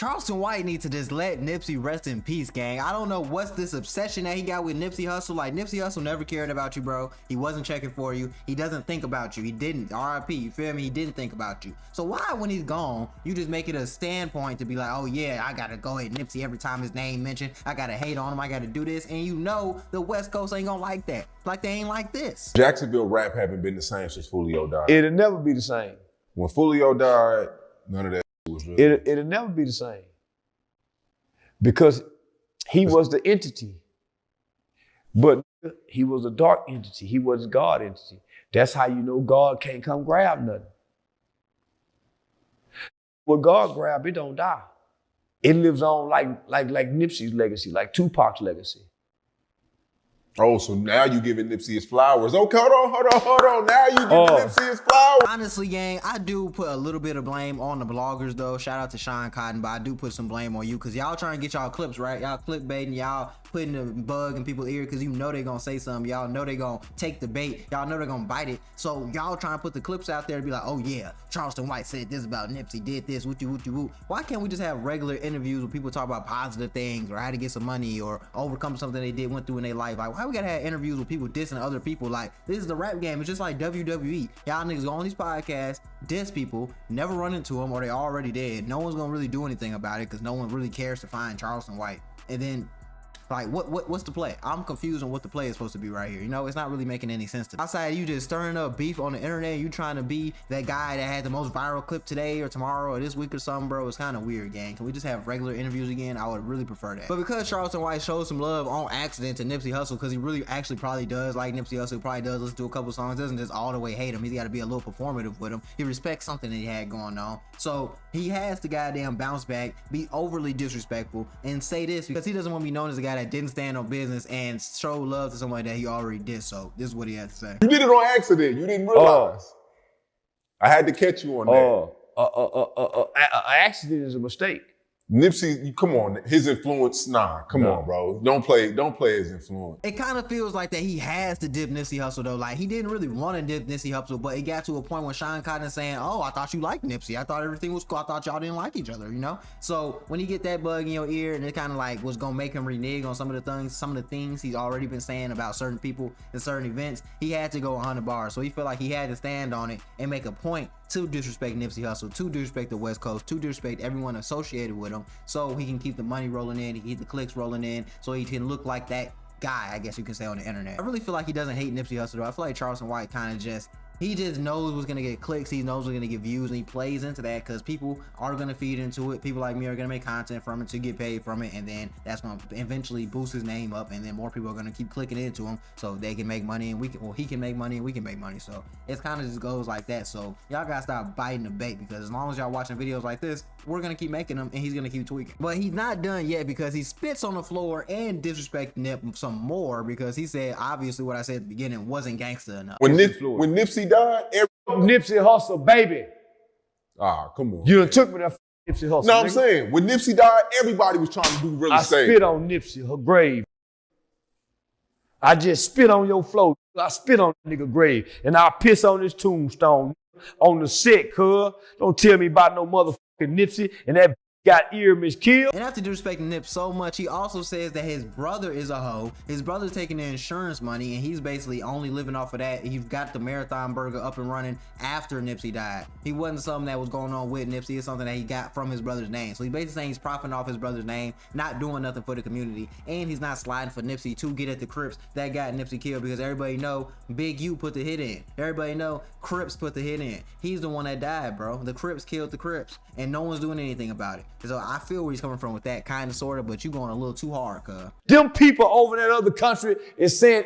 Charleston White needs to just let Nipsey rest in peace, gang. I don't know what's this obsession that he got with Nipsey Hussle. Like, Nipsey Hussle never cared about you, bro. He wasn't checking for you. He doesn't think about you. He didn't. R.I.P. You feel me? He didn't think about you. So why, when he's gone, you just make it a standpoint to be like, oh yeah, I gotta go at Nipsey every time his name mentioned. I gotta hate on him. I gotta do this. And you know the West Coast ain't gonna like that. Like, they ain't like this. Jacksonville rap haven't been the same since Fulio died. It'll never be the same. When Fulio died, none of that was real. It'll never be the same. Because he was the entity. But he was a dark entity. He was a God entity. That's how you know God can't come grab nothing. When God grab, it don't die. It lives on like Nipsey's legacy, like Tupac's legacy. Oh, so now you giving Nipsey his flowers. Okay, hold on. Now you giving Nipsey his flowers. Honestly, gang, I do put a little bit of blame on the bloggers, though. Shout out to Sean Cotton, but I do put some blame on you because y'all trying to get y'all clips, right? Y'all clickbaiting, y'all putting the bug in people's ear because you know they gonna say something. Y'all know they gonna take the bait. Y'all know they gonna bite it. So y'all trying to put the clips out there to be like, oh yeah, Charleston White said this about Nipsey, did this, woo. Why can't we just have regular interviews where people talk about positive things or how to get some money or overcome something they went through in their life? Like, why we gotta have interviews with people dissing other people? Like, this is the rap game. It's just like WWE. Y'all niggas go on these podcasts, diss people, never run into them, or they already dead. No one's gonna really do anything about it because no one really cares to find Charleston White. And then, like, what's the play? I'm confused on what the play is supposed to be right here. You know, it's not really making any sense to me. Outside of you just stirring up beef on the internet, you trying to be that guy that had the most viral clip today or tomorrow or this week or something, bro. It's kind of weird, gang. Can we just have regular interviews again? I would really prefer that. But because Charleston White showed some love on accident to Nipsey Hussle, because he really actually probably does like Nipsey Hussle, probably does listen to a couple songs, doesn't just all the way hate him. He's got to be a little performative with him. He respects something that he had going on. So he has to goddamn bounce back, be overly disrespectful, and say this because he doesn't want to be known as a guy that didn't stand on business and show love to somebody that he already did. So this is what he had to say. You did it on accident. You didn't realize. I had to catch you on that. Accident is a mistake. Nipsey, come on, his influence, come on, bro. Don't play his influence. It kind of feels like that he has to dip Nipsey Hussle, though. Like, he didn't really want to dip Nipsey Hussle, but it got to a point when Sean Cotton is saying, oh, I thought you liked Nipsey. I thought everything was cool. I thought y'all didn't like each other, you know? So when you get that bug in your ear and it kind of like was going to make him renege on some of the things he's already been saying about certain people and certain events, he had to go 100 bars. So he felt like he had to stand on it and make a point to disrespect Nipsey Hussle, to disrespect the West Coast, to disrespect everyone associated with him, so he can keep the money rolling in, he can keep the clicks rolling in, so he can look like that guy, I guess you can say, on the internet. I really feel like he doesn't hate Nipsey Hussle, though. I feel like Charleston White kind of just knows what's gonna get clicks, he knows what's gonna get views, and he plays into that because people are gonna feed into it. People like me are gonna make content from it to get paid from it, and then that's gonna eventually boost his name up, and then more people are gonna keep clicking into him so they can make money, and he can make money and we can make money. So it kind of just goes like that. So y'all gotta stop biting the bait, because as long as y'all watching videos like this, we're gonna keep making them and he's gonna keep tweaking. But he's not done yet, because he spits on the floor and disrespects Nip some more, because he said obviously what I said at the beginning wasn't gangster enough. When Nipsey died, Nipsey Hussle, baby. Come on. You done took me to Nipsey Hussle. No, I'm saying, when Nipsey died, everybody was trying to do real estate. I spit on Nipsey, her grave. I just spit on your floor. I spit on that nigga grave. And I piss on his tombstone. On the set, cuz. Don't tell me about no motherfucking Nipsey and that got ear killed. And after disrespecting Nip so much, he also says that his brother is a hoe. His brother's taking the insurance money, and he's basically only living off of that. He's got the Marathon Burger up and running after Nipsey died. He wasn't something that was going on with Nipsey. It's something that he got from his brother's name. So he's basically saying he's profiting off his brother's name, not doing nothing for the community, and he's not sliding for Nipsey to get at the Crips that got Nipsey killed, because everybody know Big U put the hit in. Everybody know Crips put the hit in. He's the one that died, bro. The Crips killed the Crips, and no one's doing anything about it. So I feel where he's coming from with that, kind of, sort of, but you going a little too hard, cuz. Them people over in that other country is saying,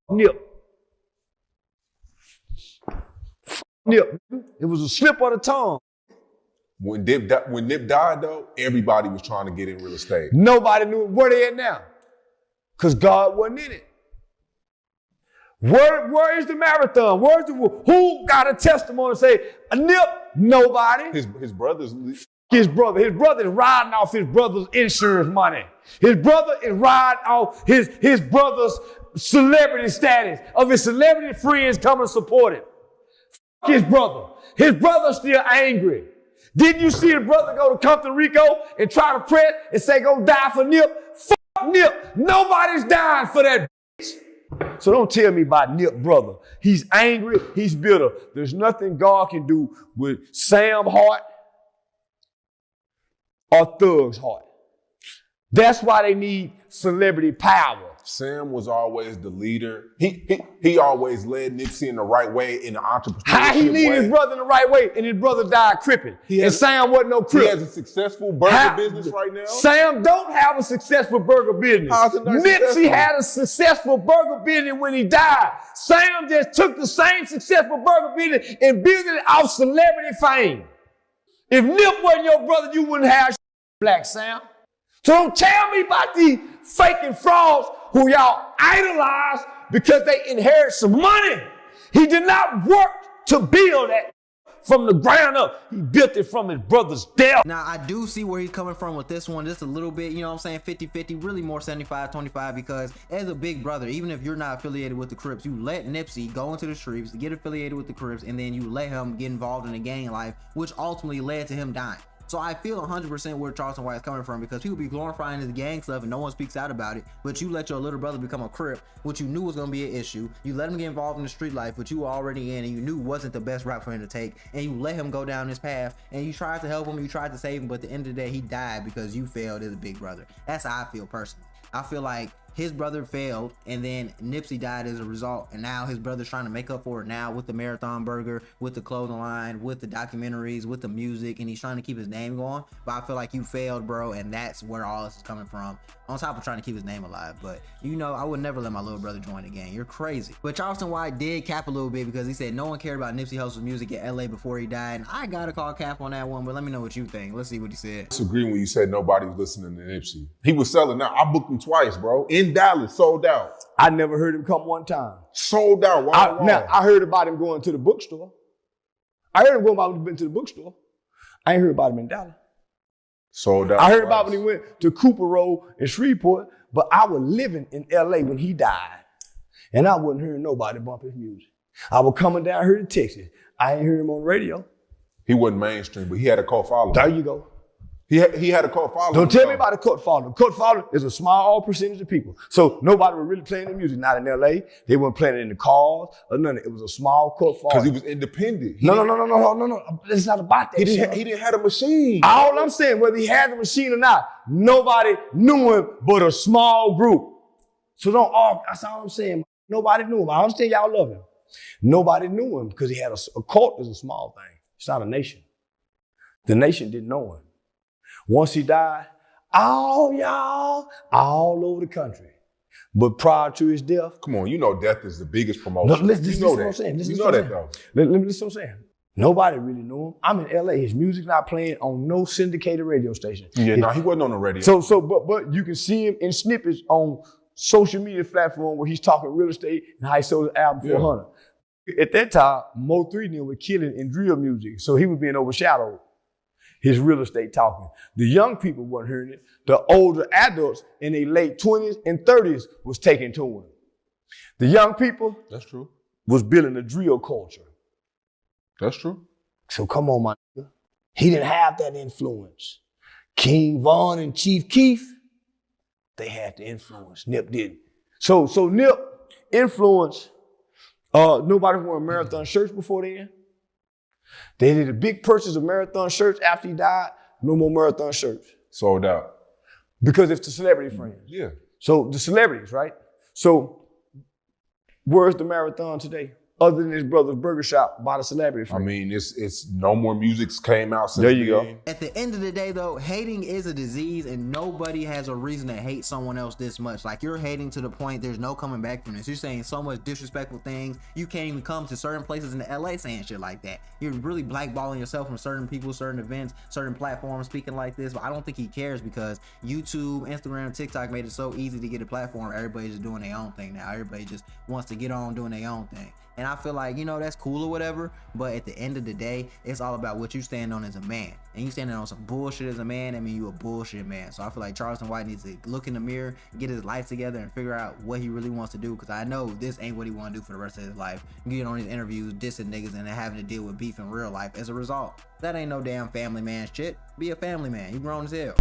Nip. Nip. It was a slip of the tongue. When Nip died, though, everybody was trying to get in real estate. Nobody knew where they at now, because God wasn't in it. Where is the Marathon? Who got a testimony to say, Nip? Nobody. His brother's. His brother is riding off his brother's insurance money. His brother is riding off his brother's celebrity status, of his celebrity friends coming to support him. His brother. His brother's still angry. Didn't you see the brother go to Compton Rico and try to press and say go die for Nip? Fuck Nip. Nobody's dying for that bitch. So don't tell me about Nip, brother. He's angry. He's bitter. There's nothing God can do with Sam's heart or Thug's heart. That's why they need celebrity power. Sam was always the leader. He always led Nipsey in the right way, in the entrepreneurship How he lead his brother in the right way, and his brother died crippin'. And Sam wasn't no crip. He has a successful burger business right now. Sam don't have a successful burger business. Nipsey had a successful burger business when he died. Sam just took the same successful burger business and built it off celebrity fame. If Nip wasn't your brother, you wouldn't have Black Sam. So don't tell me about these faking frauds who y'all idolize because they inherit some money. He did not work to build that from the ground up. He built it from his brother's death. Now, I do see where he's coming from with this one just a little bit, you know what I'm saying, 50-50, really more 75-25, because as a big brother, even if you're not affiliated with the Crips, you let Nipsey go into the streets, get affiliated with the Crips, and then you let him get involved in the gang life, which ultimately led to him dying. So I feel 100% where Charleston White is coming from, because people be glorifying his gang stuff and no one speaks out about it, but you let your little brother become a Crip, which you knew was going to be an issue. You let him get involved in the street life, which you were already in and you knew wasn't the best route for him to take, and you let him go down this path, and you tried to help him, you tried to save him, but at the end of the day, he died because you failed as a big brother. That's how I feel personally. I feel like his brother failed, and then Nipsey died as a result, and now his brother's trying to make up for it now with the Marathon Burger, with the clothing line, with the documentaries, with the music, and he's trying to keep his name going. But I feel like you failed, bro, and that's where all this is coming from, on top of trying to keep his name alive. But you know, I would never let my little brother join the gang. You're crazy. But Charleston White did cap a little bit, because he said no one cared about Nipsey Hussle's music in LA before he died, and I gotta call cap on that one, but let me know what you think. Let's see what he said. I disagree when you said nobody was listening to Nipsey. He was selling out. I booked him twice, bro. In Dallas, sold out. I never heard him come one time. Sold out. Now, I heard about him going to the bookstore. I heard him going about when he went to the bookstore. I ain't heard about him in Dallas. Sold out. I heard about when he went to Cooper Road in Shreveport, but I was living in LA when he died, and I wasn't hearing nobody bump his music. I was coming down here to Texas. I ain't heard him on the radio. He wasn't mainstream, but he had a cult following. There you go. He had a cult following. Don't tell me about a cult following. Cult following is a small percentage of people. So nobody was really playing the music. Not in LA. They weren't playing it in the cars or none of it. It was a small cult following. Because he was independent. No. It's not about that. He didn't have a machine. All I'm saying, whether he had the machine or not, nobody knew him but a small group. So don't argue. That's all I'm saying. Nobody knew him. I understand y'all love him. Nobody knew him because he had a cult is a small thing. It's not a nation. The nation didn't know him. Once he died, all y'all, all over the country. But prior to his death. Come on, you know death is the biggest promotion. No, listen to what I'm saying. You know that though. Listen to what I'm saying. Nobody really knew him. I'm in LA. His music's not playing on no syndicated radio station. Yeah, no, he wasn't on the radio. But you can see him in snippets on social media platform where he's talking real estate and how he sold his album for 100. At that time, Mo 3 Neal was killing in drill music, so he was being overshadowed. His real estate talking. The young people weren't hearing it. The older adults in their late 20s and 30s was taking to him. The young people, that's true, was building a drill culture. That's true. So come on, my nigga. He didn't have that influence. King Von and Chief Keef, they had the influence. Nip didn't. So Nip influenced. Nobody wore Marathon shirts before then. They did a big purchase of Marathon shirts after he died. No more Marathon shirts. Sold out. Because it's the celebrity friends. Yeah. So the celebrities, right? So where's the Marathon today? Other than his brother's burger shop by the celebrity friends. I mean, it's no more music's came out since there you go. At the end of the day though, hating is a disease and nobody has a reason to hate someone else this much. Like you're hating to the point there's no coming back from this. You're saying so much disrespectful things. You can't even come to certain places in LA saying shit like that. You're really blackballing yourself from certain people, certain events, certain platforms speaking like this. But I don't think he cares because YouTube, Instagram, TikTok made it so easy to get a platform. Everybody's just doing their own thing now. Everybody just wants to get on doing their own thing. And I feel like, you know, that's cool or whatever, but at the end of the day, it's all about what you stand on as a man. And you standing on some bullshit as a man, I mean, you a bullshit man. So I feel like Charleston White needs to look in the mirror, get his life together, and figure out what he really wants to do. Because I know this ain't what he want to do for the rest of his life. Getting on these interviews, dissing niggas, and then having to deal with beef in real life as a result. That ain't no damn family man shit. Be a family man. You grown as hell.